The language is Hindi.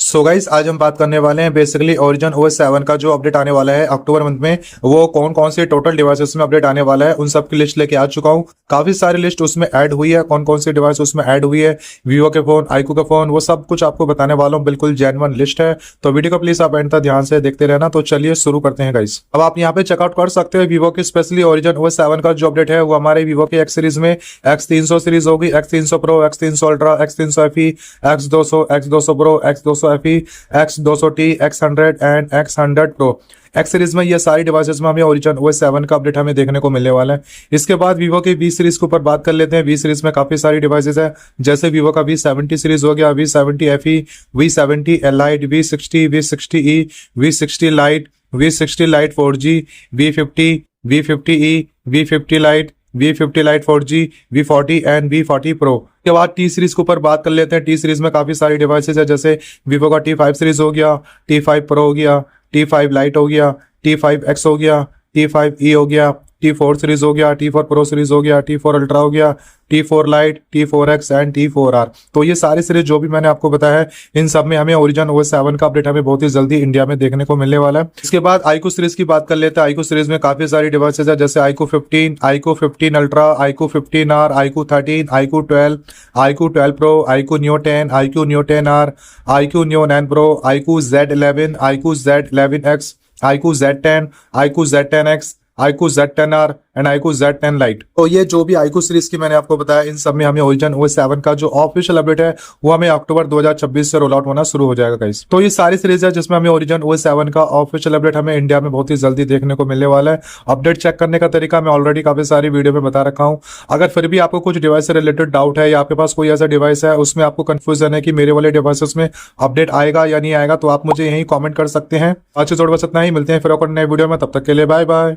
सो गाइस आज हम बात करने वाले हैं बेसिकली ओरिजिन OS 7 का जो अपडेट आने वाला है अक्टूबर मंथ में। वो कौन कौन से टोटल डिवाइसेस में अपडेट आने वाला है उन सब की लिस्ट लेके आ चुका हूँ। काफी सारी लिस्ट उसमें ऐड हुई है, कौन कौन सी डिवाइस उसमें ऐड हुई है, वीवो के फोन, आईक्यू का फोन, वो सब कुछ आपको बताने वाला हूँ। बिल्कुल जेन्युइन लिस्ट है, तो वीडियो को प्लीज आप एंड तक ध्यान से देखते रहना। तो चलिए शुरू करते हैं गाइस। अब आप यहाँ पे चेकआउट कर सकते हो वीवो की स्पेशली ओरिजिन OS 7 का जो अपडेट है वो हमारे वीवो के एक्स सीरीज में X300 सीरीज होगी, X300 pro, X300 ultra, X300 FE, X200, X200 pro, X200 FE, X200T, X100 and X100 pro. X series में ये सारी डिवाइसेस में हमें ओरिजिन OS 7 का अपडेट हमें देखने को मिलने वाला है। इसके बाद वीवो की V सीरीज के ऊपर बात कर लेते हैं। V सीरीज में काफी सारी डिवाइसेस है, जैसे वीवो का V70 सीरीज हो गया, V70 FE, V70 Lite, V60, V60E, V60 Lite, V60 Lite 4G, V50, V50E, V50 Lite, V50 Lite 4G, V40 and V40 pro. के बाद टी सीरीज के ऊपर बात कर लेते हैं। टी सीरीज में काफी सारी डिवाइसेस है, जैसे वीवो का T5 सीरीज हो गया, T5 प्रो हो गया, T5 लाइट हो गया, T5X हो गया, T5E हो गया, T4 सीरीज हो गया, T4 प्रो सीरीज हो गया, T4 अल्ट्रा हो गया, T4 light, T4X and T4R। तो ये सारी सीरीज जो भी मैंने आपको बताया है, इन सब में हमें ओरिजिन OS 7 का अपडेट हमें बहुत ही जल्दी इंडिया में देखने को मिलने वाला है। इसके बाद आईक्यू सीरीज की बात कर लेते हैं। आईक्यू सीरीज में काफी सारी डिवाइसेज है, जैसे IQ 15, IQ 15 ultra, IQ 15R, IQ 13, IQ 12, IQ 12 pro, IQ new 10, IQ new 10R, IQ new 9 pro, IQ Z11, IQ Z11X, IQ Z10, IQ Z10X, IQ Z10R and IQ Z10 light. तो ये जो भी आईक्यू सीरीज की मैंने आपको बताया, इन सब में हमें ओरिजिन OS 7 का जो ऑफिशियल अपडेट है वो हमें अक्टूबर 2026 से रोल आउट होना शुरू हो जाएगा गाइस। तो ये सारी सीरीज है जिसमें हमें ओरिजिन OS 7 का ऑफिशियल अपडेट हमें इंडिया में बहुत ही जल्दी देखने को मिलने वाला है। अपडेट चेक करने का तरीका मैं ऑलरेडी काफी सारी वीडियो में बता रखा हूँ। अगर फिर भी आपको कुछ डिवाइस से रिलेटेड डाउट है या आपके पास कोई ऐसा डिवाइस है उसमें आपको कंफ्यूजन है कि मेरे वाले डिवाइसेस में अपडेट आएगा या नहीं आएगा, तो आप मुझे यही कॉमेंट कर सकते हैं। आज से थोड़ा बस इतना ही, मिलते हैं फिर और नए वीडियो में, तब तक के लिए बाय बाय।